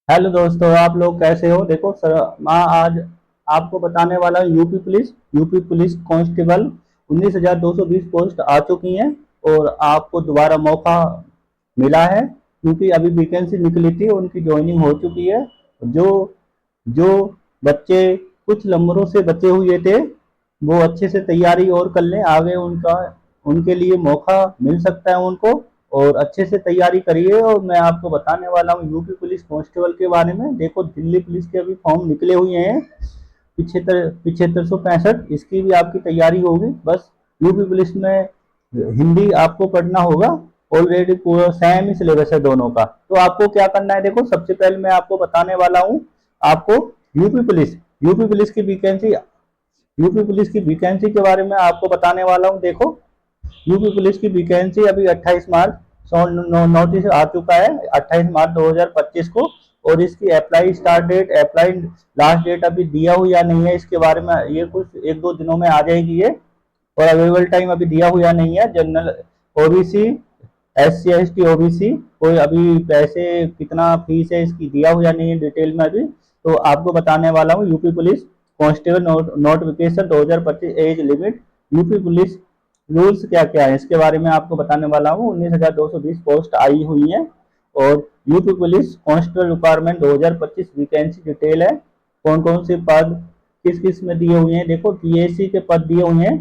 Hello दोस्तों, आप लोग कैसे हो। देखो सर, मैं आज आपको बताने वाला हूँ यूपी पुलिस कांस्टेबल 19,220 पोस्ट आ चुकी हैं और आपको दोबारा मौका मिला है क्योंकि अभी वैकेंसी निकली थी, उनकी ज्वाइनिंग हो चुकी है। जो जो बच्चे कुछ नंबरों से बचे हुए थे वो अच्छे से तैयारी और कर लें, आगे उनका उनके लिए मौका मिल सकता है उनको। और अच्छे से तैयारी करिए। और मैं आपको बताने वाला हूँ यूपी पुलिस कांस्टेबल के बारे में। देखो, दिल्ली पुलिस के अभी फॉर्म निकले हुए हैं, 7565, इसकी भी आपकी तैयारी होगी। बस यूपी पुलिस में हिंदी आपको पढ़ना होगा। ऑलरेडी पूरा सेम ही सिलेबस है दोनों का। तो आपको क्या करना है, देखो सबसे पहले मैं आपको बताने वाला हूँ आपको यूपी पुलिस यूपी पुलिस की वैकेंसी यूपी पुलिस की वैकेंसी के बारे में आपको बताने वाला हूँ। देखो, यूपी पुलिस की वैकेंसी अभी 28 मार्च नोटिस आ चुका है, 28 मार्च 2025 को। और इसकी apply start date, apply last date अभी दिया हुआ नहीं है। इसके बारे में ये कुछ एक दो दिनों में आ जाएगी ये। और अवेलेबल टाइम अभी दिया हुआ नहीं है। General OBC, SC ST OBC कोई अभी पैसे कितना फीस है इसकी दिया हुआ नहीं है डिटेल में अभी। तो आपको बताने वाला हूँ UP police constable notification 2025 age limit, UP police rules क्या क्या है इसके बारे में आपको बताने वाला हूँ। 19,220 पोस्ट आई हुई है। और UP police constable requirement 2025 vacancy detail है। कौन कौन से पद किस किस में दिए हुए हैं। देखो, पीएससी के पद दिए हुए हैं,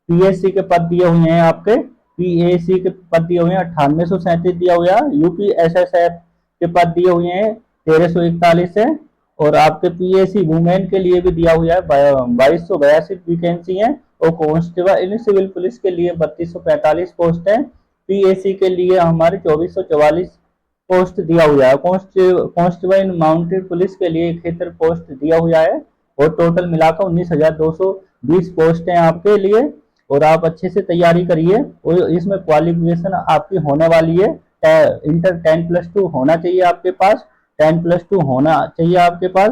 पीएससी के पद दिए हुए हैं आपके, पीएसी के पद दिए हुए हैं 9837 दिया हुआ है। यूपी SSF के पद दिए हुए हैं 1341 है। और आपके पीएसी वुमेन के लिए भी दिया हुआ है 2282 वैकेंसी है। और कांस्टेबल इन सिविल पुलिस के लिए 3245 पोस्ट है। पीएसी के लिए हमारे 2444 पोस्ट दिया हुआ है। कांस्टेबल इन माउंटेड पुलिस के लिए 71 पोस्ट दिया हुआ है। और टोटल मिलाकर 19,220 पोस्ट हैं आपके लिए। और आप अच्छे से तैयारी करिए। और इसमें क्वालिफिकेशन आपकी होने वाली है, इंटर 10+2 होना चाहिए आपके पास, 10+2 होना चाहिए आपके पास।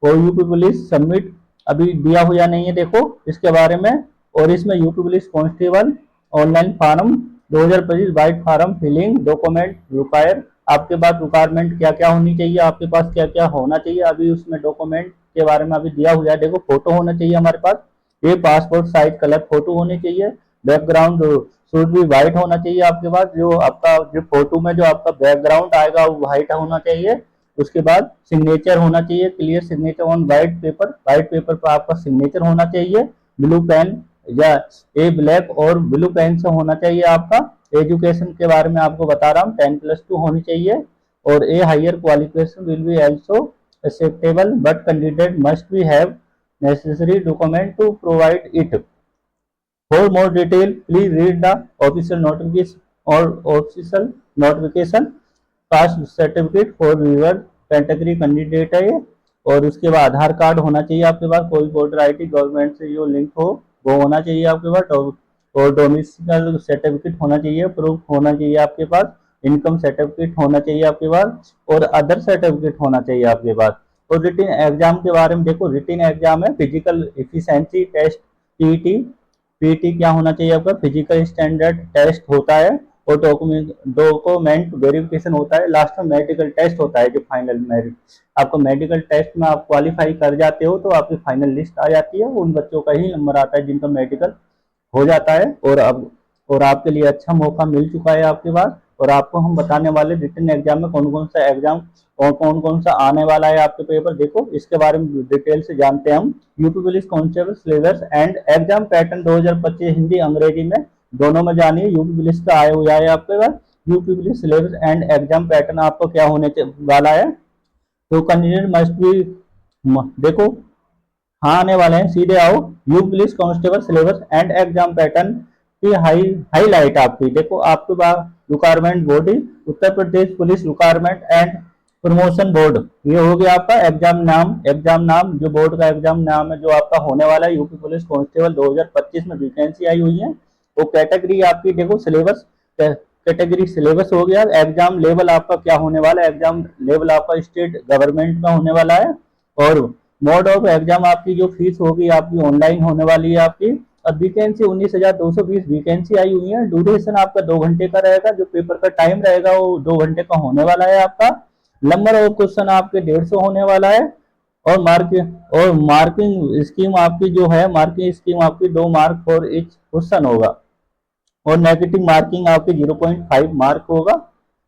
और यूपी पुलिस सबमिट अभी दिया हुआ नहीं है, देखो इसके बारे में। और इसमें UP police constable online form 2025 white form filling document require, आपके पास रिक्वायरमेंट क्या क्या होनी चाहिए, आपके पास क्या क्या होना चाहिए अभी उसमें डॉक्यूमेंट के बारे में अभी दिया हुआ है। देखो, फोटो होना चाहिए हमारे पास, ये पासपोर्ट साइज कलर फोटो होनी चाहिए। बैकग्राउंड शुड भी व्हाइट होना चाहिए आपके पास, जो आपका जो फोटो में जो आपका बैकग्राउंड आएगा वो व्हाइट होना चाहिए। उसके बाद सिग्नेचर होना चाहिए, clear signature on white paper पर आपका सिग्नेचर होना चाहिए। ब्लू पेन या ए ब्लैक और ब्लू पेन से होना चाहिए आपका। एजुकेशन के बारे में आपको बता रहा हूँ, 10+2 होनी चाहिए। और a higher qualification will be also acceptable but candidate must be have necessary document to provide it. For more detail, please read the official notification or official notification caste certificate for river category candidate है ये। और उसके बाद आधार card होना चाहिए आपके पास, कोई voter ID government से जो लिंक हो वो होना चाहिए आपके पास। और डोमिसाइल सर्टिफिकेट होना चाहिए, प्रूफ होना चाहिए आपके पास, इनकम सर्टिफिकेट होना चाहिए आपके पास और अदर सर्टिफिकेट होना चाहिए आपके पास। और रिटिन एग्जाम के बारे में देखो, रिटिन एग्जाम है physical efficiency test, PT. PT क्या होना चाहिए आपका, फिजिकल स्टैंडर्ड टेस्ट होता है। और डॉक्यूमेंट वेरिफिकेशन होता है। लास्ट में मेडिकल टेस्ट होता है जो फाइनल मेरिट। आपको मेडिकल टेस्ट में आप क्वालिफाई कर जाते हो तो आपकी फाइनल लिस्ट आ जाती है, उन बच्चों का ही नंबर आता है जिनका मेडिकल हो जाता है। और आपके लिए अच्छा मौका मिल चुका है आपके पास। और आपको हम बताने वाले रिटन एग्जाम में कौन कौन सा एग्जाम और कौन कौन सा आने वाला है आपके पेपर, देखो इसके बारे में डिटेल से जानते हैं हम। UP police constable syllabus and exam pattern 2025 Hindi अंग्रेजी में दोनों में जानिए। यूपी पुलिस का आया हुआ है आपके पास UP police syllabus and exam pattern आपको क्या होने वाला है। तो कैंडिडेट मस्ट बी, देखो हाँ आने वाले हैं, सीधे आओ। UP police constable syllabus and exam pattern की हाईलाइट आपकी, देखो आपके पास requirement body Uttar Pradesh police requirement and promotion board, ये हो गया आपका एग्जाम नाम जो बोर्ड का एग्जाम नाम है जो आपका होने वाला है। यूपी पुलिस कांस्टेबल 2025 में वैकेंसी आई हुई है। वो कैटेगरी आपकी देखो, सिलेबस कैटेगरी सिलेबस हो गया। एग्जाम लेवल आपका क्या होने वाला है, एग्जाम लेवल आपका स्टेट गवर्नमेंट का होने वाला है। और मोड ऑफ एग्जाम आपकी जो फीस होगी आपकी ऑनलाइन होने वाली है आपकी। अब वैकेंसी 19,220 वैकेंसी आई हुई है। ड्यूरेशन आपका 2 घंटे का रहेगा, जो पेपर का टाइम रहेगा वो 2 घंटे का होने वाला है आपका। नंबर ऑफ क्वेश्चन आपके 150 होने वाला है। और मार्किंग स्कीम आपकी जो है, मार्किंग स्कीम आपकी 2 मार्क फॉर ईच क्वेश्चन होगा। और नेगेटिव मार्किंग आपकी 0.5 मार्क होगा।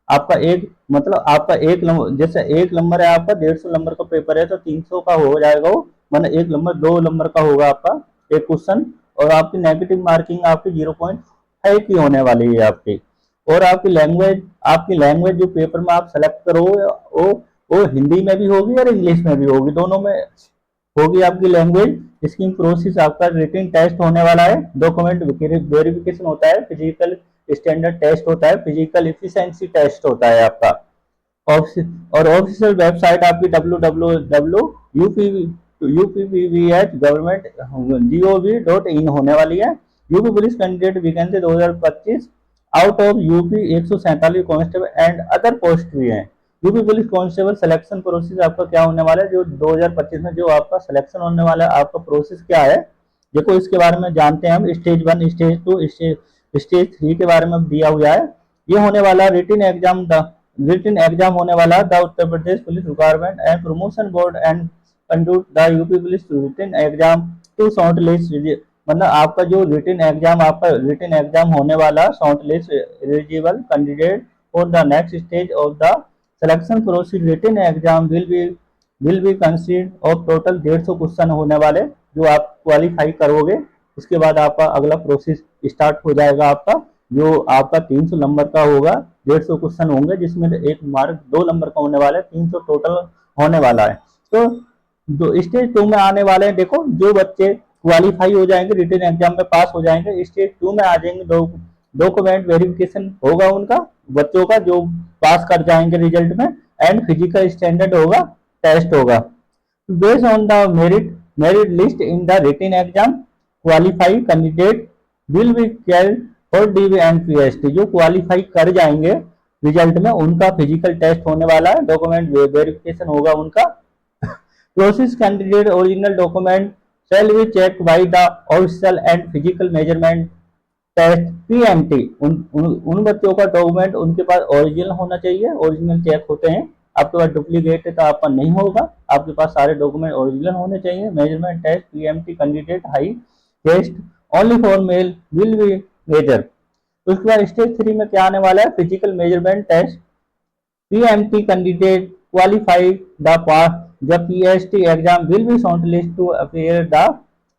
आपका एक मतलब आपका एक नंबर, जैसे एक नंबर है आपका 150 नंबर का पेपर है तो 300 का हो जाएगा वो, मतलब एक नंबर 2 नंबर का होगा आपका एक क्वेश्चन। और आपकी नेगेटिव मार्किंग आपकी 0.5 की होने वाली है आपकी। और आपकी लैंग्वेज जो पेपर में आप सेलेक्ट करो वो वो हिंदी में भी होगी और इंग्लिश में भी होगी, दोनों में होगी आपकी लैंग्वेज। स्कीम प्रोसेस आपका रिटन टेस्ट होने वाला है, डॉक्यूमेंट वेरिफिकेशन होता है, फिजिकल स्टैंडर्ड टेस्ट होता है, फिजिकल इफिशिएंसी टेस्ट होता है आपका। और ऑफिशियल वेबसाइट आपकी www.uppvh.government.gov.in होने वाली है। UP police candidate vacancy 2025 out of UP 147 constable and other post भी हैं। UP police constable selection process आपका क्या होने वाला है, जो 2025 में जो आपका सिलेक्शन होने वाला है, आपका प्रोसेस क्या है देखो इसके बारे में जानते हैं हम। स्टेज 1, स्टेज 2, स्टेज 3 के बारे में दिया हुआ है। ये होने वाला रिटन एग्जाम होने वाला the Uttar Pradesh police requirement and promotion board and conduct the UP police written exam to short list. मतलब आपका जो रिटन एग्जाम होने वाला short list eligible candidate for the next stage of the selection process. Written exam will be consider of total 150 question होने वाले जो आप qualify करोगे। उसके बाद आपका अगला प्रोसेस स्टार्ट हो जाएगा आपका, जो आपका 300 नंबर का होगा। 150 क्वेश्चन होंगे जिसमें एक मार्क 2 नंबर का होने वाला है, 300 टोटल होने वाला है। तो स्टेज 2 में आने वाले हैं, देखो जो बच्चे क्वालिफाई हो जाएंगे, रिटन एग्जाम में पास हो जाएंगे, स्टेज 2 में आ जाएंगे। डॉक्यूमेंट वेरिफिकेशन होगा उनका, बच्चों का जो पास कर जाएंगे रिजल्ट में, एंड फिजिकल स्टैंडर्ड होगा, टेस्ट होगा। Based on the merit list in the written exam qualify candidate will be carried और डीवी एंड पीएसटी। जो क्वालिफाई कर जाएंगे रिजल्ट में उनका फिजिकल टेस्ट होने वाला है, डॉक्यूमेंट वेरिफिकेशन होगा उनका। Process candidate original document shall be check by the official and physical measurement test PMT. उन बच्चों का डॉक्यूमेंट उनके पास ओरिजिनल होना चाहिए, ओरिजिनल चेक होते हैं। आपके पास डुप्लीकेट है तो आपका नहीं होगा, आपके पास सारे डॉक्यूमेंट ओरिजिनल होने चाहिए। Measurement test PMT candidate high test only for male will be measure. उसके बाद स्टेज 3 में क्या आने वाला है, physical measurement test PMT candidate qualified the pass the PST exam will be shortlist to appear the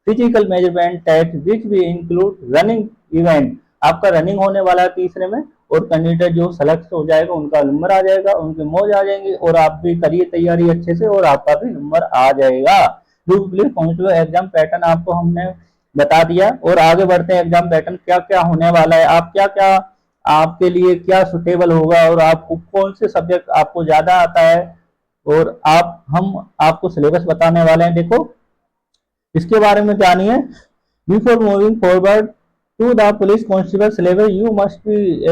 physical measurement test which भी include running event. आपका running होने वाला है तीसरे में, और कैंडिडेट जो सेलेक्ट हो जाएगा उनका नंबर आ जाएगा, उनके मौज आ जाएंगे, और आप भी करिए तैयारी अच्छे से और आपका भी नंबर आ जाएगा। पुलिस कांस्टेबल एग्जाम पैटर्न आपको हमने बता दिया, और आगे बढ़ते हैं एग्जाम पैटर्न क्या क्या होने वाला है, आप क्या क्या आपके लिए क्या सुटेबल होगा, और आपको कौन से सब्जेक्ट आपको ज्यादा आता है, और हम आपको सिलेबस बताने वाले हैं। देखो इसके बारे में जानिए। Before moving forward to the police constable syllabus you must be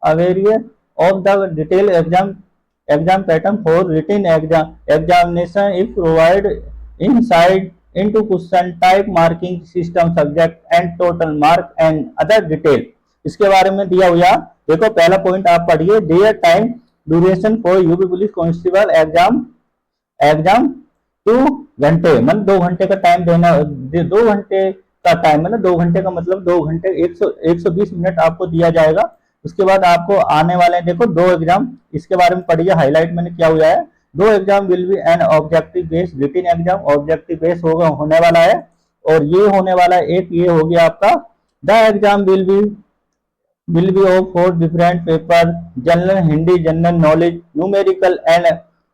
aware of the detail exam pattern for written examination if provide inside into question type marking system subject and total mark and other detail। इसके बारे में दिया हुआ देखो, पहला point आप पढ़िए, their time duration for UP police constable exam 2 घंटे, मतलब 2 घंटे का टाइम देना, 2 घंटे का टाइम मतलब 2 घंटे का मतलब 2 घंटे 120 मिनट आपको दिया जाएगा। उसके बाद आपको आने वाले हैं देखो 2 एग्जाम, इसके बारे में पढ़िए, हाईलाइट मैंने किया हुआ है। 2 exam will be an objective based written exam, objective based होने वाला है, और ये होने वाला है एक ये हो गया आपका the exam will be of 4 different paper, general Hindi, general knowledge, numerical and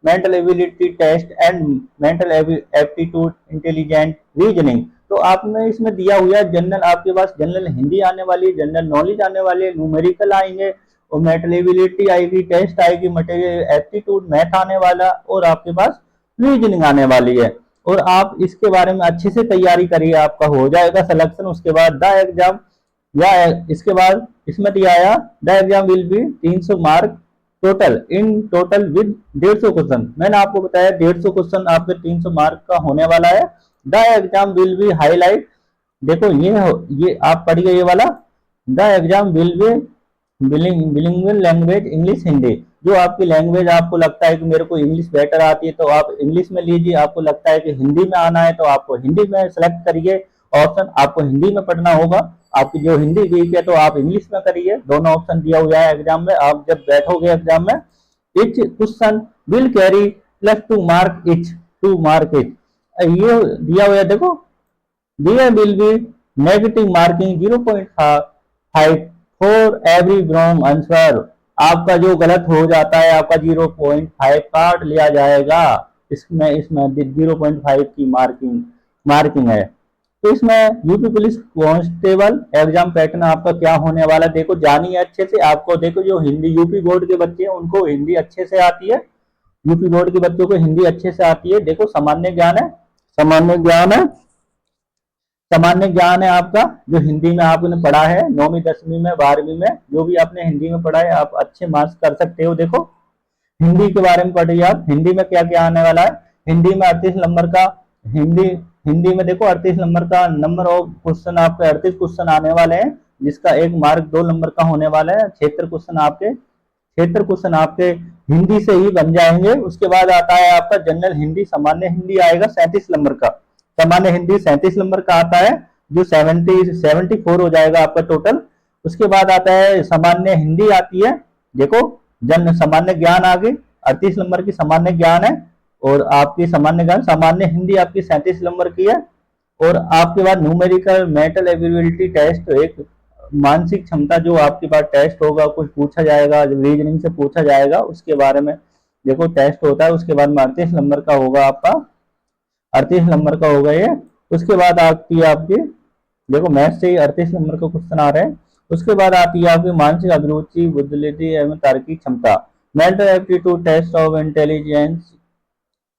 mental ability test and mental aptitude, intelligent reasoning. तो आपने इसमें दिया हुआ है जनरल, आपके पास जनरल हिंदी आने वाली है, जनरल नॉलेज आने वाली है, न्यूमेरिकल आएंगे, और मेंटल एबिलिटी आएगी, टेस्ट आएगी, मटेरियल एप्टीट्यूड मैथ आने वाला, और आपके पास रीजनिंग आने वाली है। और आप इसके बारे में अच्छे से तैयारी करिए, आपका हो जाएगा सिलेक्शन। उसके बाद द एग्जाम, या इसके बाद इसमें दिया आया the exam will B 300 mark total in total with 150 question. मैंने आपको बताया 150 क्वेश्चन आपके 300 मार्क का होने वाला है। The exam will be highlight, देखो ये आप पढ़िए ये वाला, the exam bilingual language English Hindi. जो आपकी लैंग्वेज आपको लगता है कि मेरे को इंग्लिश बेटर आती है तो आप इंग्लिश में लीजिए, आपको लगता है कि हिंदी में आना है तो आपको हिंदी में सेलेक्ट करिए ऑप्शन, आपको हिंदी में पढ़ना होगा। आपकी जो हिंदी वीक है तो आप इंग्लिश में करिए। दोनों ऑप्शन दिया हुआ है एग्जाम में। आप जब बैठोगे एग्जाम में, each question will carry plus two mark etch, ये दिया हुआ है देखो, there will be negative marking 0.5 for every wrong answer। आपका जो गलत हो जाता है आपका 0.5 काट लिया जाएगा। इसमें 0.5 की मार्किंग है। तो इसमें UP police constable exam pattern आपका क्या होने वाला है देखो, जानिए अच्छे से। आपको देखो जो हिंदी यूपी बोर्ड के बच्चे हैं उनको हिंदी अच्छे से आती है, यूपी बोर्ड के बच्चों को हिंदी अच्छे से आती है। देखो सामान्य ज्ञान है, सामान्य ज्ञान है आपका, जो हिंदी में आपने पढ़ा है 9वीं 10वीं में 12वीं में, जो भी आपने हिंदी में पढ़ा है आप अच्छे मार्क्स कर सकते हो। देखो हिंदी के बारे में पढ़िए आप, हिंदी में क्या क्या आने वाला है। हिंदी में 38 नंबर का, हिंदी में देखो 38 नंबर का नंबर ऑफ क्वेश्चन आपके 38 क्वेश्चन आने वाले हैं, जिसका 1 मार्क 2 नंबर का होने वाला है। 76 क्वेश्चन आपके हिंदी से ही बन जाएंगे। उसके बाद आता है आपका जनरल हिंदी, सामान्य हिंदी आएगा 37 नंबर का, सामान्य हिंदी 37 नंबर का आता है, जो 74 हो जाएगा आपका टोटल। उसके बाद आता है सामान्य हिंदी आती है, देखो जन सामान्य ज्ञान आ गई, 38 नंबर की सामान्य ज्ञान है, और आपकी सामान्य हिंदी आपकी 37 नंबर की है। और आपके बाद न्यूमेरिकल मेंटल एबिलिटी टेस्ट, एक मानसिक क्षमता जो आपके पास टेस्ट होगा, कुछ पूछा जाएगा, रीजनिंग से पूछा जाएगा उसके बारे में देखो टेस्ट होता है। उसके बाद 38 नंबर का होगा आपका, 38 नंबर का होगा ये। उसके बाद आती है आपकी, देखो मैथ से ही 38 नंबर का क्वेश्चन आ रहा है। उसके बाद आती है आपकी मानसिक अभिरुचि, बुद्धिमत्ता एवं तार्किक क्षमता, mental aptitude test of intelligence,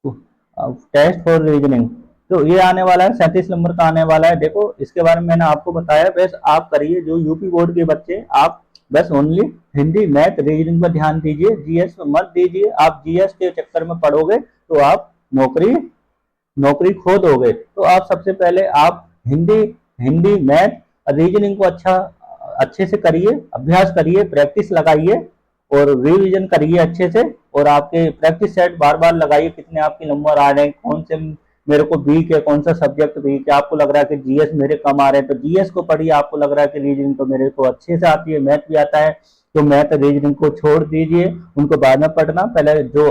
test for reasoning. तो ये आने वाला है 37 नंबर का आने वाला है। देखो इसके बारे में मैंने आपको बताया, बस आप करिए जो यूपी बोर्ड के बच्चे, आप बस ओनली हिंदी मैथ रीजनिंग पर ध्यान दीजिए, जीएस में मत दीजिए। आप जीएस के चक्कर में पढ़ोगे तो आप नौकरी खो दोगे। तो आप सबसे पहले आप हिंदी मैथ रीजनिंग को अच्छे से करिए, अभ्यास करिए, प्रैक्टिस लगाइए और रिवीजन करिए अच्छे से। और आपके प्रैक्टिस सेट बार बार लगाइए, कितने आपके नंबर आ रहे हैं, कौन से मेरे को वीक है, कौन सा सब्जेक्ट वीक है। आपको लग रहा है कि जीएस मेरे कम आ रहे हैं तो जीएस को पढ़िए। आपको लग रहा है कि रीजनिंग तो मेरे को अच्छे से आती है, मैथ भी आता है, तो मैथ रीजनिंग को छोड़ दीजिए, उनको बाद में पढ़ना। पहले जो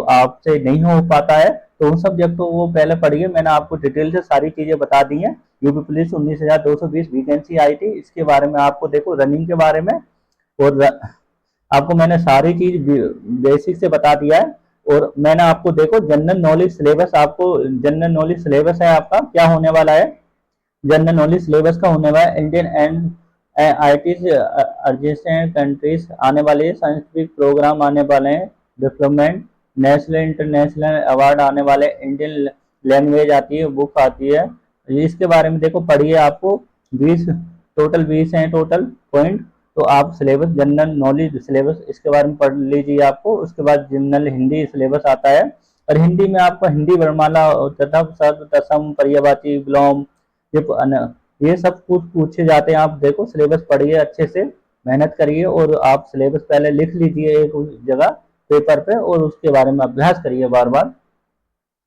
आपसे नहीं हो पाता है तो उन सब्जेक्ट को वो पहले पढ़िए। मैंने आपको डिटेल से सारी चीजें बता दी हैं। यूपी पुलिस 19,220 वैकेंसी आई थी, इसके बारे में आपको देखो रनिंग के बारे में, और आपको मैंने सारी चीज बेसिक से बता दिया है। और मैंने आपको देखो जनरल नॉलेज सिलेबस, आपको जनरल नॉलेज सिलेबस है आपका क्या होने वाला है, जनरल नॉलेज सिलेबस का होने वाला है। Indian and IT adjacent countries आने वाले हैं, साइंटिफिक प्रोग्राम आने वाले हैं, डेवलपमेंट, नेशनल इंटरनेशनल अवार्ड आने वाले, इंडियन लैंग्वेज आती है, बुक आती है। इसके बारे में देखो पढ़िए। आपको 20 हैं टोटल पॉइंट। तो आप सिलेबस जनरल नॉलेज सिलेबस इसके बारे में पढ़ लीजिए आपको। उसके बाद जनरल हिंदी सिलेबस आता है, और हिंदी में आपका हिंदी वर्णमाला तथा शब्द तसम पर्यायवाची विलोम ये सब कुछ पूछे जाते हैं। आप देखो सिलेबस पढ़िए अच्छे से, मेहनत करिए, और आप सिलेबस पहले लिख लीजिए एक जगह पेपर पे, और उसके बारे में अभ्यास करिए बार बार।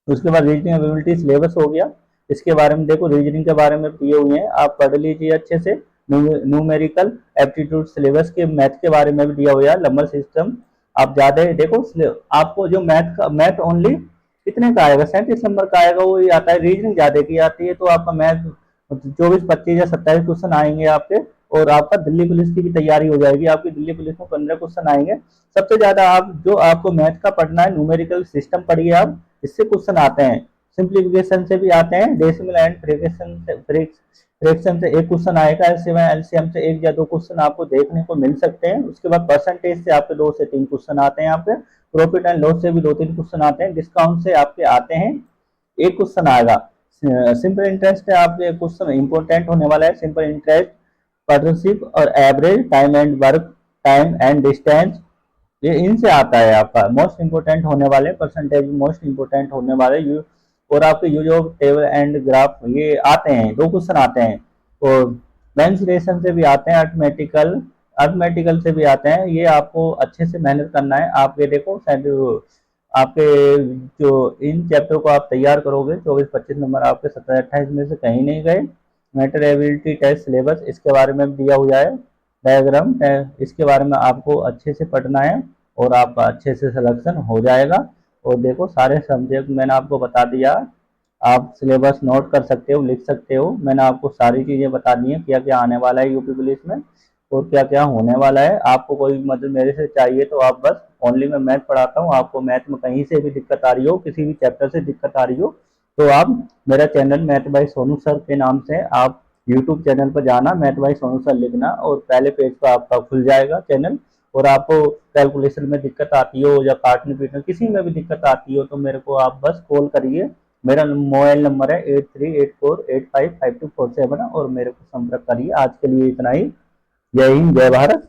उसके बाद रीजनिंग एबिलिटी सिलेबस हो गया, इसके बारे में देखो रीजनिंग के बारे में दिए हुए हैं, आप पढ़ लीजिए अच्छे से। न्यूमेरिकल एप्टीट्यूड सिलेबस के मैथ के बारे में भी दिया हुआ है, नंबर सिस्टम। आप ज्यादा देखो, आपको जो मैथ ओनली कितने का आएगा, 37 नंबर का आएगा, वो ही आता है। रीजनिंग ज्यादा की आती है, तो आपका मैथ 24, 25 या 27 क्वेश्चन आएंगे आपके। और आपका दिल्ली पुलिस की भी तैयारी हो जाएगी, आपकी दिल्ली पुलिस में 15 क्वेश्चन आएंगे। सबसे ज्यादा आपको मैथ का पढ़ना है, न्यूमेरिकल सिस्टम पढ़िए आप, इससे क्वेश्चन आते हैं। सिंप्लीफिकेशन से भी आते हैं, डेसिमल एंड फ्रैक्शन से एक क्वेश्चन आएगा, एलसीएम से 1 या 2 क्वेश्चन आपको देखने को मिल सकते हैं। उसके बाद परसेंटेज से आपके 2 से 3 क्वेश्चन आते हैं, यहाँ पे प्रॉफिट एंड लॉस से भी 2-3 क्वेश्चन आते हैं, डिस्काउंट से आपके आते हैं 1 क्वेश्चन आएगा। सिंपल इंटरेस्ट है आपके क्वेश्चन इंपॉर्टेंट होने वाला है, सिंपल इंटरेस्ट, पार्टनरशिप और average, time and work, time and distance, ये इनसे आता है आपका। मोस्ट इंपोर्टेंट होने वाले परसेंटेज, मोस्ट इंपोर्टेंट होने वाले और आपके use of table and graph, ये आते हैं 2 क्वेश्चन आते हैं। और मेंसुरेशन से भी आते हैं, अर्थमेटिकल अर्थमेटिकल से भी आते हैं। ये आपको अच्छे से मेहनत करना है। आप ये देखो शायद आपके जो इन चैप्टर को आप तैयार करोगे 24-25 नंबर आपके 27-28 में से कहीं नहीं गए। मेंटल एबिलिटी टेस्ट सिलेबस इसके बारे में दिया हुआ है, डायग्राम इसके बारे में आपको अच्छे से पढ़ना है और आपका अच्छे से सिलेक्शन हो जाएगा। और देखो सारे सब्जेक्ट मैंने आपको बता दिया, आप सिलेबस नोट कर सकते हो, लिख सकते हो। मैंने आपको सारी चीज़ें बता दी हैं, क्या क्या आने वाला है यूपी पुलिस में और क्या क्या होने वाला है। आपको कोई मदद मेरे से चाहिए तो आप बस, ओनली मैं मैथ पढ़ाता हूँ। आपको मैथ में कहीं से भी दिक्कत आ रही हो, किसी भी चैप्टर से दिक्कत आ रही हो, तो आप मेरा channel math bye Sonu sir के नाम से आप यूट्यूब चैनल पर जाना, मैथ बाय सोनू सर लिखना और पहले पेज पर आपका खुल जाएगा चैनल। और आपको कैलकुलेशन में दिक्कत आती हो या काटने पीटने किसी में भी दिक्कत आती हो तो मेरे को आप बस कॉल करिए। मेरा मोबाइल नंबर है 8384855247 और मेरे को संपर्क करिए। आज के लिए इतना ही। जय हिंद, जय भारत।